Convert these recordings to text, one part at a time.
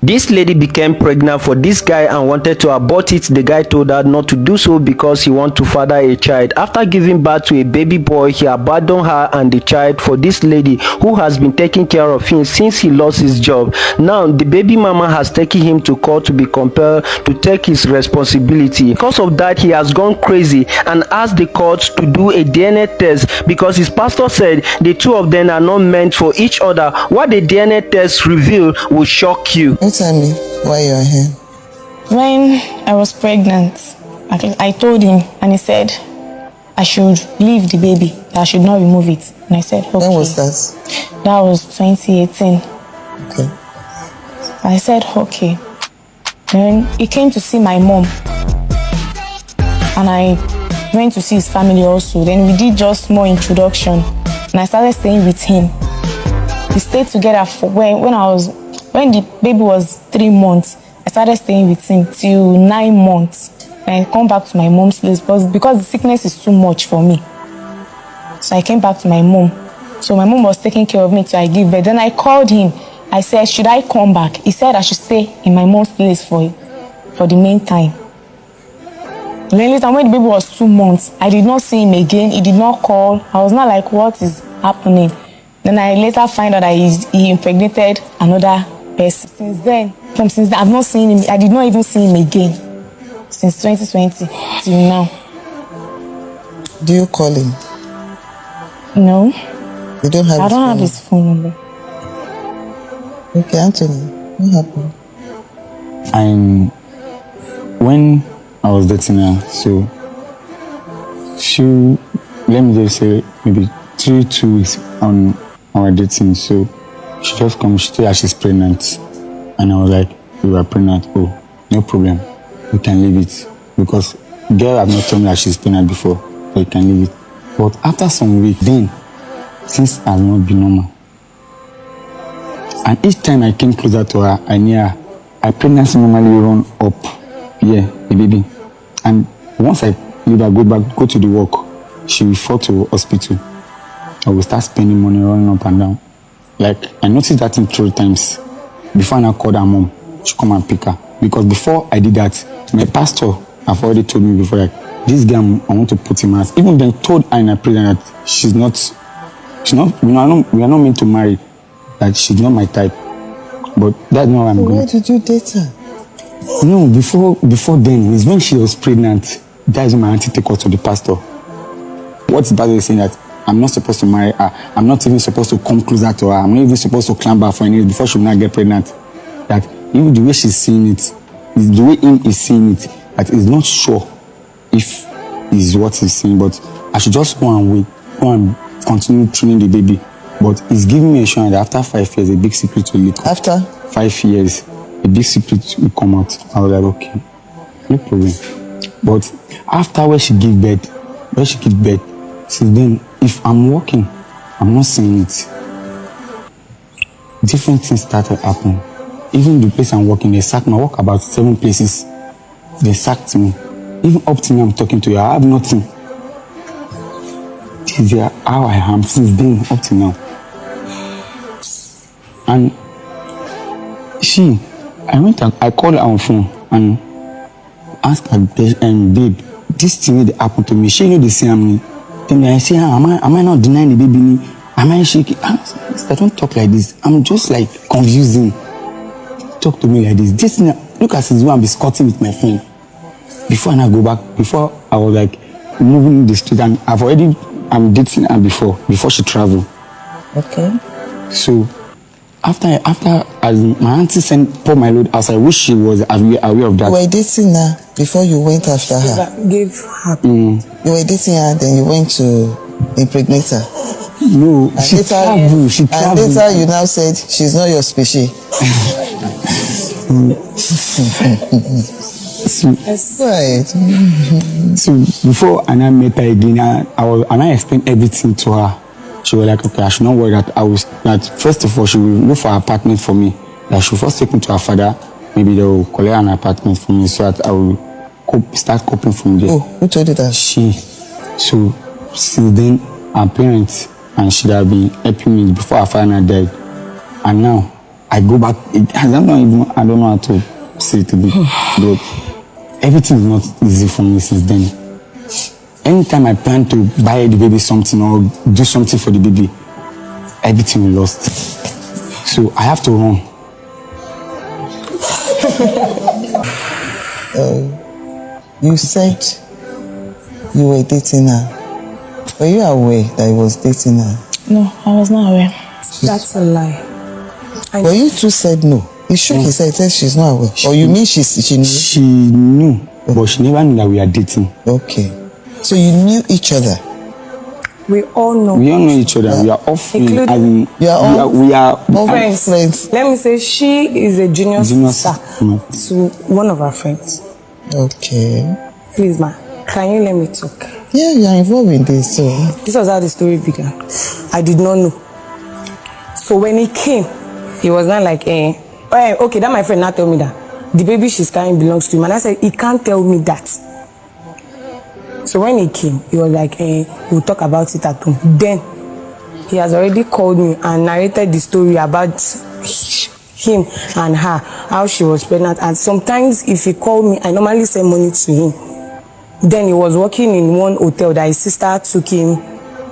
This lady became pregnant for this guy and wanted to abort it. The guy told her not to do so because he wanted to father a child. After giving birth to a baby boy, he abandoned her and the child for this lady who has been taking care of him since he lost his job. Now the baby mama has taken him to court to be compelled to take his responsibility. Because of that, he has gone crazy and asked the court to do a DNA test because his pastor said the two of them are not meant for each other. What the DNA test revealed will shock you. Don't tell me why you are here. When I was pregnant, I told him and he said I should leave the baby, that I should not remove it. And I said, okay. When was that? That was 2018. Okay. I said, okay. Then he came to see my mom. And I went to see his family also. Then we did just more introduction. And I started staying with him. We stayed together for when the baby was 3 months. I started staying with him till 9 months. And I come back to my mom's place because the sickness is too much for me. So I came back to my mom. So my mom was taking care of me till I give birth. Then I called him. I said, should I come back? He said I should stay in my mom's place for the meantime. Then later, when the baby was 2 months, I did not see him again. He did not call. I was not like, what is happening? Then I later find out that he impregnated another person. Since then, I've not seen him. I did not even see him again. Since 2020 till now. Do you call him? No. You don't have I don't have his phone number. Okay, Anthony, what happened? When I was dating her, so let me just say maybe 2 weeks on our dating, so she just come, she said she's pregnant. And I was like, you are pregnant? Oh, no problem. You can leave it. Because girl have not told me that she's pregnant before, so you can leave it. But after some weeks, then, things have not been normal. And each time I came closer to her, I knew her pregnancy normally run up. Yeah, the baby. And once I leave her, go to the work, she will fall to hospital. I will start spending money running up and down. Like, I noticed that in 3 times. Before I called her mom, she come and pick her. Because before I did that, my pastor have already told me before, like, this guy, I want to put him out. Even then told her in a prayer that we are not meant to marry, that she's not my type. But that's not what I'm going. Why did you date her? No, before then, it's when she was pregnant. That is when my auntie took her to the pastor. What's the pastor saying that I'm not supposed to marry her. I'm not even supposed to come closer to her. I'm not even supposed to climb her for any before she will not get pregnant. That even the way she's seeing it, the way him is seeing it, that he's not sure if is what he's saying, but I should just go and continue training the baby. But he's giving me assurance that after 5 years, a big secret will leak. After 5 years, a big secret will come out. I was like, okay, no problem. But after when she gave birth, since then, if I'm working, I'm not seeing it. Different things started happening. Even the place I'm working, they sacked me. I work about 7 places. They sacked me. Even up to me, I'm talking to you, I have nothing. This is how I am since then up to now. And I called her on phone and asked her, babe, this thing that happened to me, she know the same me. Then I say, am I not denying the baby? Am I shaking? I don't talk like this. I'm just like confusing. Talk to me like this. This look at this one, I'm discussing with my friend. Before I go back, before I was like moving in the street, and I'm dating her before she traveled. Okay. So after as my auntie pour my load outside, I wish she was aware of that. You were dating her before you went after her. Gave her. You were dating her, then you went to impregnate her. No, And she traveled. And later you now said she's not your species. Right. So before Anna met her again, I explained everything to her. She was like, okay, I should not worry that first of all, she will look for an apartment for me. That she will first take me to her father. Maybe they will collect an apartment for me so that I will start coping from there. Oh, who told you that? She. So since then, our parents and she have been helping me before her father died. And now, I go back. I don't know how to say it to be, but everything is not easy for me since then. Anytime I plan to buy the baby something or do something for the baby, everything lost. So I have to run. You said you were dating her. Were you aware that he was dating her? No, I was not aware. That's a lie. But you two said no. He shook his head, said she's not aware. Or you mean she knew? She knew, but she never knew that we are dating. Okay. So you knew each other? We all know. We all know each other. We are all friends. Including- You are all we are friends. Let me say she is a junior sister Mm. to one of our friends. Okay. Please, ma, can you let me talk? Yeah, you are involved in this, so. This was how the story began. I did not know. So when he came, he was not like, okay, that my friend now tell me that the baby she's carrying belongs to him. And I said, he can't tell me that. So when he came, he was like, we'll talk about it at home. Then he has already called me and narrated the story about him and her, how she was pregnant. And sometimes if he called me, I normally send money to him. Then he was working in one hotel that his sister took him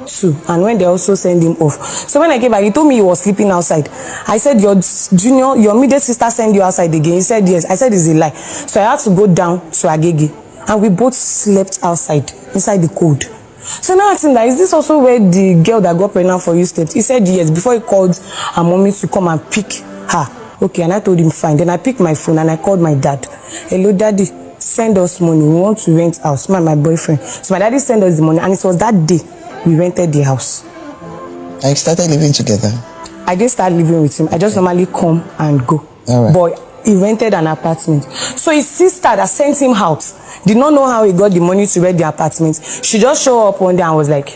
to, and when they also send him off. So when I came back, he told me he was sleeping outside. I said, your immediate sister sent you outside again? He said yes. I said it's a lie. So I had to go down to Agege, and we both slept outside inside the cold. So now I asked him that, is this also where the girl that got pregnant for you slept? He said yes, before he called her mommy to come and pick her. Okay, and I told him fine. Then I picked my phone and I called my dad. Hello, daddy, send us money. We want to rent house. My boyfriend. So my daddy sent us the money, and it was that day we rented the house. And you started living together? I didn't start living with him. I just normally come and go. All right. But he rented an apartment. So his sister that sent him out did not know how he got the money to rent the apartment. She just showed up one day and was like,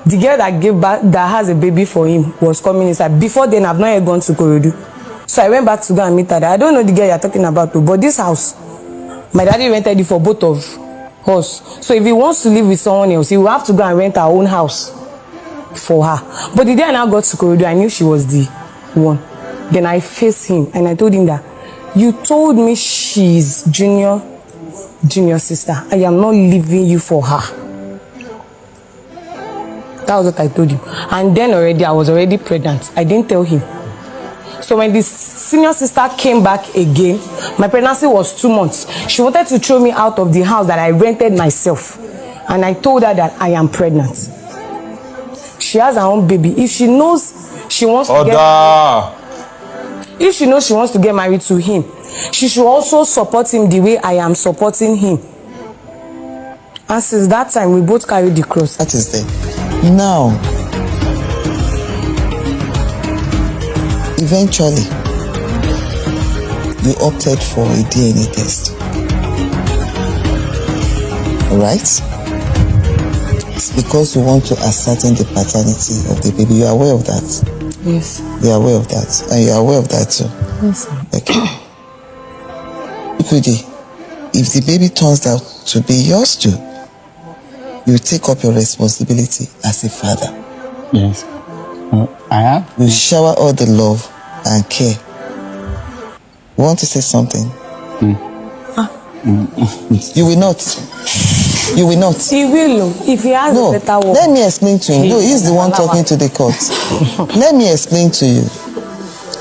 the girl that gave birth, that has a baby for him, was coming inside. Before then, I've not yet gone to Korodu. So I went back to go and meet her. I don't know the girl you're talking about, but this house, my daddy rented it for both of us. So if he wants to live with someone else, he will have to go and rent our own house for her. But the day I now got to Korodu, I knew she was the one. Then I faced him and I told him that, you told me she's junior sister. I am not leaving you for her. That was what I told him. And then already, I was already pregnant. I didn't tell him. So when the senior sister came back again, my pregnancy was 2 months. She wanted to throw me out of the house that I rented myself. And I told her that I am pregnant. She has her own baby. If she knows she wants to if she knows she wants to get married to him, she should also support him the way I am supporting him. And since that time, we both carried the cross. That is there. Now, eventually, you opted for a DNA test. Alright? It's because you want to ascertain the paternity of the baby. You are aware of that? Yes. You are aware of that? And you are aware of that too? Yes. Okay. Ikudi, if the baby turns out to be yours too, you take up your responsibility as a father. Yes. I have. You shower all the love and care. You want to say something? You will not. You will not. He will, if he has No, a better word. let me explain to him. No, he's the one talking to the court. Let me explain to you.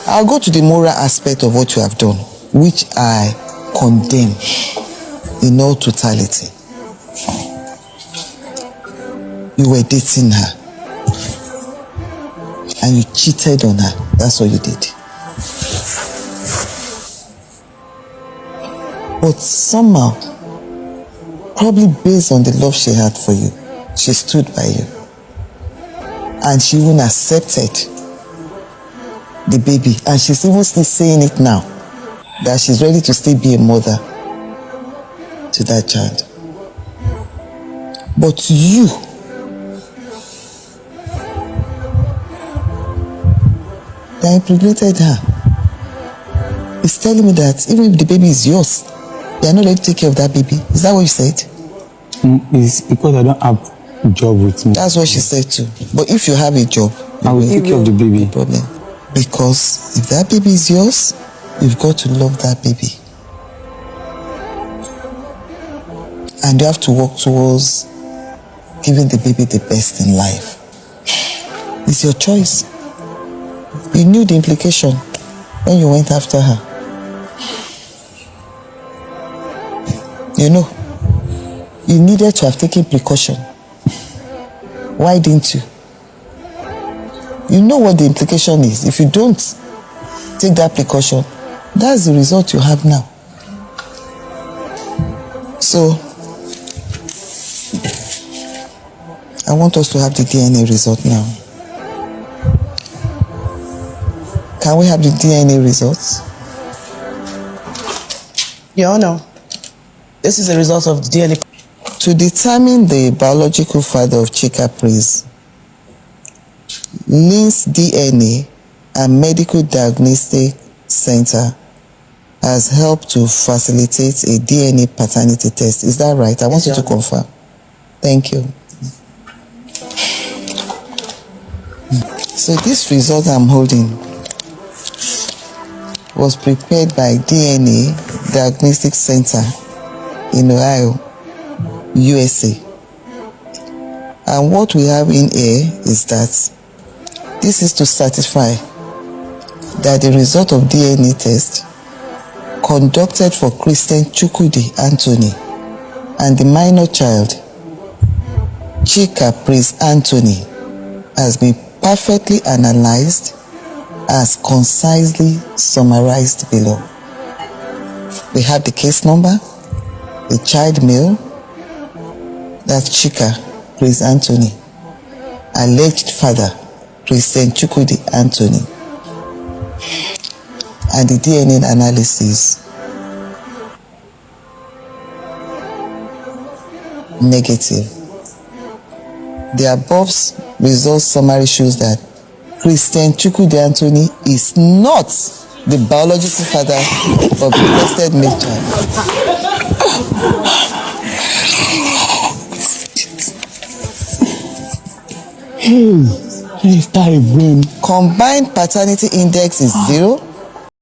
I'll go to the moral aspect of what you have done, which I condemn in all totality. You were dating her and you cheated on her. That's what you did. But somehow, probably based on the love she had for you, she stood by you. And she even accepted the baby. And she's even still saying it now, that she's ready to still be a mother to that child. But you, that impregnated her, is telling me that even if the baby is yours, you are not ready to take care of that baby. Is that what you said? It's because I don't have a job with me. That's what she said too. But if you have a job, I will take care of the baby. no problem. Because if that baby is yours, you've got to love that baby. And you have to work towards giving the baby the best in life. It's your choice. You knew the implication when you went after her. You know, you needed to have taken precaution. Why didn't you? You know what the implication is. If you don't take that precaution, that's the result you have now. So, I want us to have the DNA result now. Can we have the DNA results? Your Honor, this is the result of the DNA. To determine the biological father of Chika Praise, Lynn's DNA and Medical Diagnostic Center has helped to facilitate a DNA paternity test. Is that right? I want you to confirm. Thank you. So this result I'm holding was prepared by DNA Diagnostic Center in Ohio, USA. And what we have in here is that this is to certify that the result of DNA test conducted for Christian Chukwudi Anthony and the minor child Chika Praise Anthony has been perfectly analyzed as concisely summarized below. We have the case number, the child male, that's Chika Praise Anthony, alleged father Christian Chukwudi Anthony, and the DNA analysis negative. The above result summary shows that Christian Chukwudi Anthony is not the biological father of the requested male child. Hey, start again. Combined paternity index is 0.